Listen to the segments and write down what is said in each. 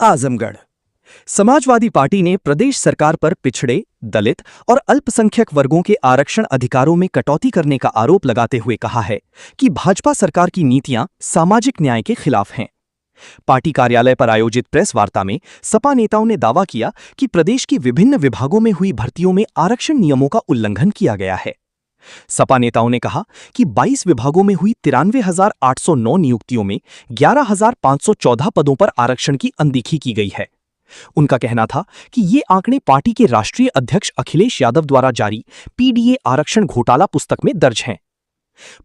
Azamgarh. Samajwadi party ने प्रदेश सरकार पर पिछड़े, दलित और अल्पसंख्यक वर्गों के आरक्षण अधिकारों में कटौती करने का आरोप लगाते हुए कहा है कि भाजपा सरकार की नीतियां सामाजिक न्याय के खिलाफ हैं। पार्टी कार्यालय पर आयोजित प्रेस वार्ता में सपा नेताओं ने दावा किया कि प्रदेश के विभिन्न विभागों में हुई भर्तियों में आरक्षण नियमों का उल्लंघन किया गया है। सपा नेताओं ने कहा कि 22 विभागों में हुई 93,809 नियुक्तियों में 11,514 पदों पर आरक्षण की अनदेखी की गई है। उनका कहना था कि ये आंकड़े पार्टी के राष्ट्रीय अध्यक्ष अखिलेश यादव द्वारा जारी पीडीए आरक्षण घोटाला पुस्तक में दर्ज हैं।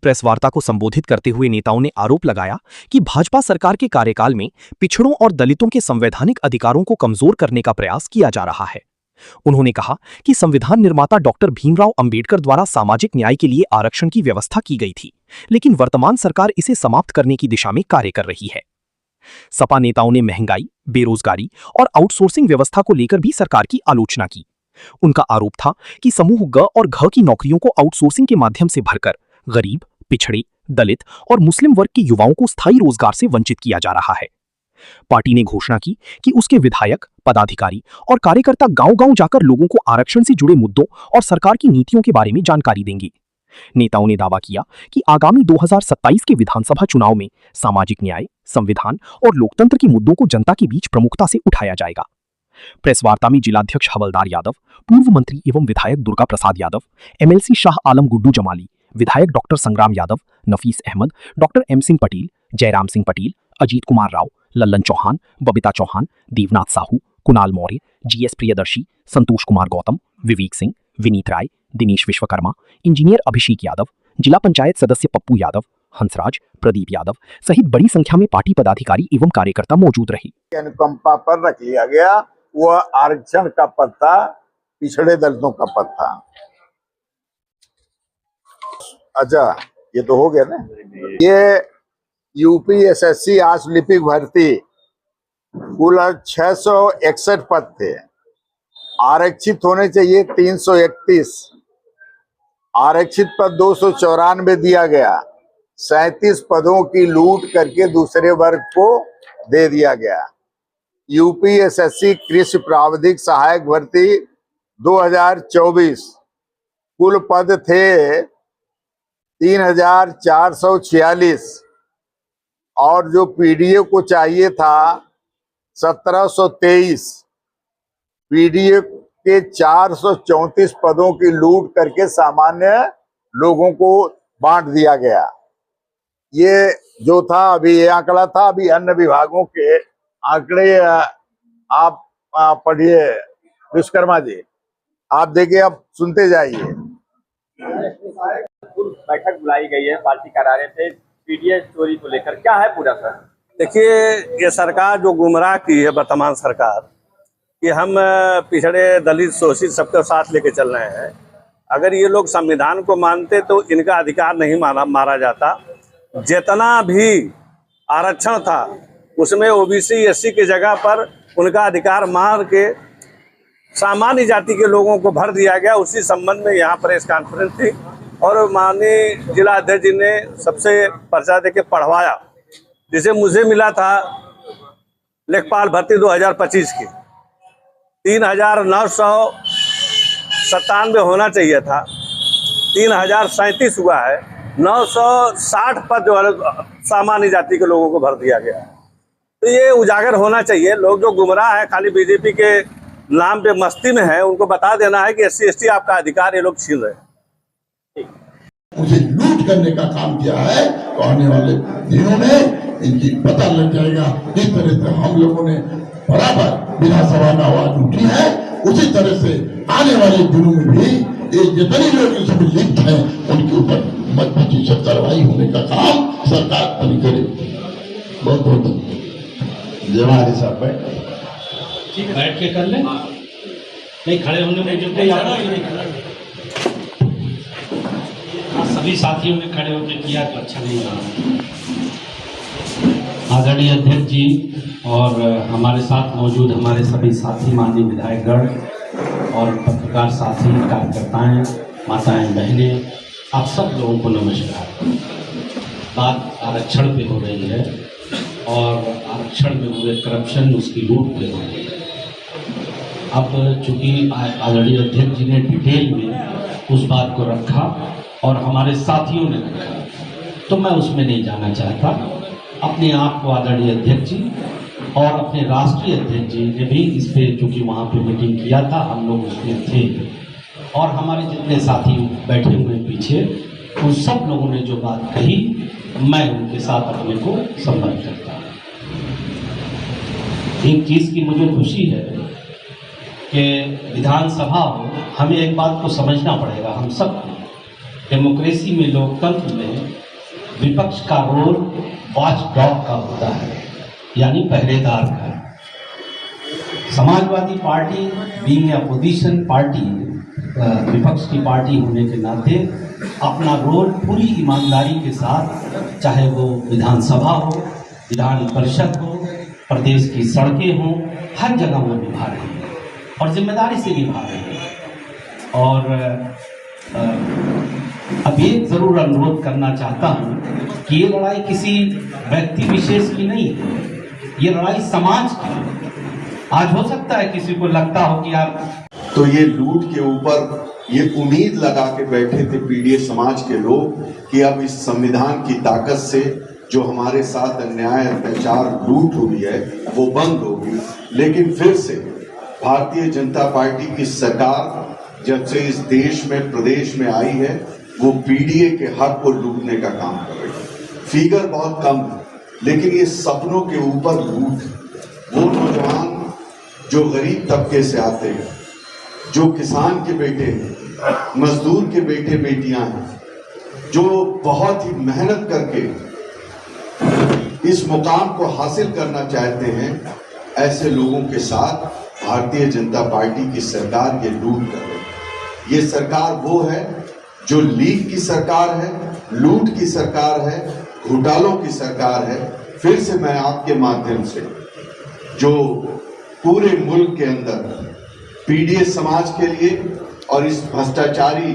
प्रेस वार्ता को संबोधित करते हुए नेताओं ने आरोप लगाया कि भाजपा सरकार के कार्यकाल में पिछड़ों और दलितों के संवैधानिक अधिकारों को कमजोर करने का प्रयास किया जा रहा है। उन्होंने कहा कि संविधान निर्माता डॉक्टर भीमराव अंबेडकर द्वारा सामाजिक न्याय के लिए आरक्षण की व्यवस्था की गई थी, लेकिन वर्तमान सरकार इसे समाप्त करने की दिशा में कार्य कर रही है। सपा नेताओं ने महंगाई, बेरोजगारी और आउटसोर्सिंग व्यवस्था को लेकर भी सरकार की आलोचना की। उनका आरोप था कि समूह ग और घ की नौकरियों को आउटसोर्सिंग के माध्यम से भरकर गरीब, पिछड़े, दलित और मुस्लिम वर्ग के युवाओं को स्थायी रोजगार से वंचित किया जा रहा है। पार्टी ने घोषणा की कि उसके विधायक, पदाधिकारी और कार्यकर्ता गांव-गांव जाकर लोगों को आरक्षण से जुड़े मुद्दों और सरकार की नीतियों के बारे में जानकारी देंगे। नेताओं ने दावा किया कि आगामी 2027 के विधानसभा चुनाव में सामाजिक न्याय, संविधान और लोकतंत्र के मुद्दों को जनता के बीच प्रमुखता से उठाया जाएगा। प्रेस वार्ता में जिलाध्यक्ष हवलदार यादव, पूर्व मंत्री एवं विधायक दुर्गा प्रसाद यादव, एमएलसी शाह आलम गुड्डू जमाली, विधायक doctor Sangram Yadav, Nafees Ahmad, doctor M Singh Patel, Jairam Singh Patel, Ajit Kumar Rao, Lallan Chauhan, Babita Chauhan, Devnath Sahu, Kunal Maurya, G S Priyadarshi, Santosh Kumar Gautam, Vivek Singh, Vineet Rai, Dinesh Vishwakarma, engineer Abhishek Yadav, जिला पंचायत सदस्य पप्पू यादव, हंसराज, प्रदीप यादव सहित बड़ी संख्या में पार्टी पदाधिकारी एवं कार्यकर्ता मौजूद रहे। अनुकंपा पर रख लिया गया, वह आरक्षण का पद था, पिछड़े दलितों का पद था। अच्छा, ये तो हो गया ना। ये यूपीएसएससी आशलिपिक भर्ती कुल 661 पद थे, आरक्षित होने चाहिए 331, आरक्षित पद 294 दिया गया। 37 पदों की लूट करके दूसरे वर्ग को दे दिया गया। यूपीएसएससी कृषि प्राविधिक सहायक भर्ती 2024 कुल पद थे 3,446 और जो पीडीए को चाहिए था 1723। पीडीए के 434 पदों की लूट करके सामान्य लोगों को बांट दिया गया। ये जो था अभी ये आंकड़ा था, अभी अन्य विभागों के आंकड़े आप पढ़िए विश्वकर्मा जी, आप देखिए, आप सुनते जाइए। बैठक बुलाई गई है पार्टी कार्यालय पे पीडीए चोरी को लेकर, क्या है पूरा सर? देखिए, ये सरकार जो गुमराह की है वर्तमान सरकार, कि हम पिछड़े, दलित, शोषित सबके साथ लेके चल रहे हैं। अगर ये लोग संविधान को मानते तो इनका अधिकार नहीं मारा जाता। जितना भी आरक्षण था उसमें ओबीसी, एससी की जगह पर उनका अधिकार मार के सामान्य जाति के लोगों को भर दिया गया। उसी संबंध में यहाँ प्रेस कॉन्फ्रेंस थी और माननीय जिला अध्यक्ष जी ने सबसे पर्चा देके पढ़वाया, जिसे मुझे मिला था लेखपाल भर्ती 2025 की 3,997 होना चाहिए था, 3,037 हुआ है। 960 पद जो है सामान्य जाति के लोगों को भर दिया गया। तो ये उजागर होना चाहिए। लोग जो गुमराह है, खाली बीजेपी के नाम पे मस्ती में है, उनको बता देना है कि एससी एसटी आपका अधिकार ये लोग छीन रहे हैं। मुझे लूट करने का काम किया है, तो आने वाले दिनों में इनकी पता लग जाएगा। इस तरह से हम लोगों ने बराबर विधानसभा में आवाज उठी है, उसी तरह से आने वाले दिनों में भी ये जितने लोग इसमें लिप्त हैं उनके ऊपर मजबूती कार्रवाई होने का काम सरकार करे। बहुत बहुत जयवारी साहब बैठ के कर ले, नहीं खड़े होने में जो सभी साथियों ने खड़े होकर किया तो अच्छा नहीं लगा। आदरणीय अध्यक्ष जी और हमारे साथ मौजूद हमारे सभी साथी, माननीय विधायकगण और पत्रकार साथी, कार्यकर्ताएं, माताएं, बहनें, आप सब लोगों को नमस्कार। बात आरक्षण पे हो रही है। और आरक्षण में हुए करप्शन, उसकी लूट पे होंगे। अब चूंकि आदरणीय अध्यक्ष जी ने डिटेल में उस बात को रखा और हमारे साथियों ने रखा, तो मैं उसमें नहीं जाना चाहता। अपने आप को आदरणीय अध्यक्ष जी और अपने राष्ट्रीय अध्यक्ष जी ने भी इस पर, चूँकि वहाँ पे मीटिंग किया था, हम लोग उसमें थे और हमारे जितने साथी बैठे हुए पीछे, उन सब लोगों ने जो बात कही, मैं उनके साथ अपने को संबद्ध करता हूँ। एक चीज़ की मुझे खुशी है कि विधानसभा हो, हमें एक बात को समझना पड़ेगा हम सबको, डेमोक्रेसी में, लोकतंत्र में विपक्ष का रोल वॉच डॉग का होता है, यानी पहरेदार का। Samajwadi party being opposition party, विपक्ष की पार्टी होने के नाते अपना रोल पूरी ईमानदारी के साथ, चाहे वो विधानसभा हो, विधान परिषद हो, प्रदेश की सड़कें हों, हर जगह वो निभा रहे हैं और जिम्मेदारी से निभा रहे हैं। और अब एक ज़रूर अनुरोध करना चाहता हूँ कि ये लड़ाई किसी व्यक्ति विशेष की नहीं है, ये लड़ाई समाज की है। आज हो सकता है किसी को लगता हो कि यार, तो ये लूट के ऊपर ये उम्मीद लगा के बैठे थे पीड़ित समाज के लोग कि अब इस संविधान की ताकत से जो हमारे साथ अन्याय, अत्याचार, लूट हुई है वो बंद होगी। लेकिन फिर से भारतीय जनता पार्टी की सरकार जब से इस देश में, प्रदेश में आई है, वो पीड़ित के हक को लूटने का काम कर रही है। फिगर बहुत कम है, लेकिन ये सपनों के ऊपर लूट। वो नौजवान जो गरीब तबके से आते हैं, जो किसान के बेटे हैं, मजदूर के बेटे बेटियां हैं, जो बहुत ही मेहनत करके इस मुकाम को हासिल करना चाहते हैं, ऐसे लोगों के साथ भारतीय जनता पार्टी की सरकार ये लूट कर रही है। ये सरकार वो है जो लीग की सरकार है, लूट की सरकार है, घोटालों की सरकार है। फिर से मैं आपके माध्यम से जो पूरे मुल्क के अंदर पीड़ित समाज के लिए और इस भ्रष्टाचारी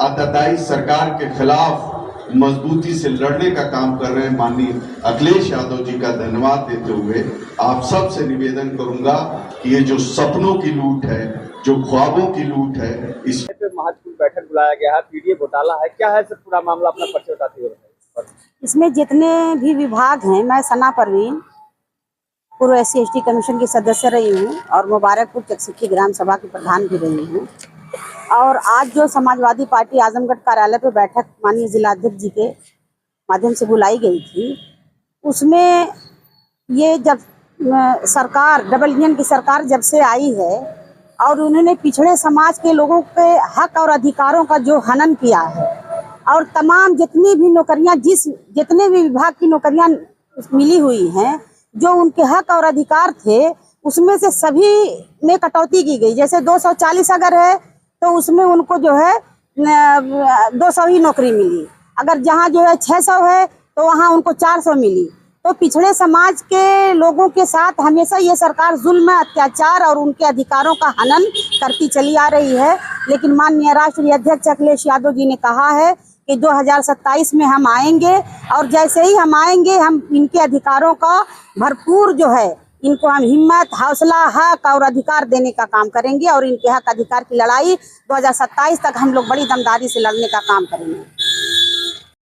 आताताई सरकार के खिलाफ मजबूती से लड़ने का काम कर रहे हैं माननीय अखिलेश यादव जी का धन्यवाद देते हुए आप सब से निवेदन करूंगा कि ये जो सपनों की लूट है, जो ख्वाबों की लूट है, इस महत्वपूर्ण बैठक बुलाया गया है, पीडीए घोटाला है, क्या है सर पूरा मामला, अपना परिचय बताते हुए। इसमें जितने भी विभाग हैं, मैं सना परवीन पूर्व SC/ST कमीशन की सदस्य रही हूँ और मुबारकपुर चकसिक्की ग्राम सभा की प्रधान भी रही हूँ। और आज जो समाजवादी पार्टी आजमगढ़ कार्यालय पे बैठक माननीय जिलाध्यक्ष जी के माध्यम से बुलाई गई थी, उसमें ये जब सरकार, डबल इंजन की सरकार जब से आई है और उन्होंने पिछड़े समाज के लोगों के हक और अधिकारों का जो हनन किया है और तमाम जितनी भी नौकरियां, जितने भी विभाग की नौकरियां मिली हुई हैं, जो उनके हक और अधिकार थे, उसमें से सभी में कटौती की गई। जैसे 240 अगर है तो उसमें उनको जो है 200 ही नौकरी मिली, अगर जहाँ जो है 600 है तो वहाँ उनको 400 मिली। तो पिछड़े समाज के लोगों के साथ हमेशा ये सरकार जुल्म, अत्याचार और उनके अधिकारों का हनन करती चली आ रही है। लेकिन माननीय राष्ट्रीय अध्यक्ष अखिलेश यादव जी ने कहा है कि 2027 में हम आएंगे और जैसे ही हम आएंगे, हम इनके अधिकारों का भरपूर जो है, इनको हम हिम्मत, हौसला, हक और अधिकार देने का काम करेंगे और इनके हक अधिकार की लड़ाई 2027 तक हम लोग बड़ी दमदारी से लड़ने का काम करेंगे।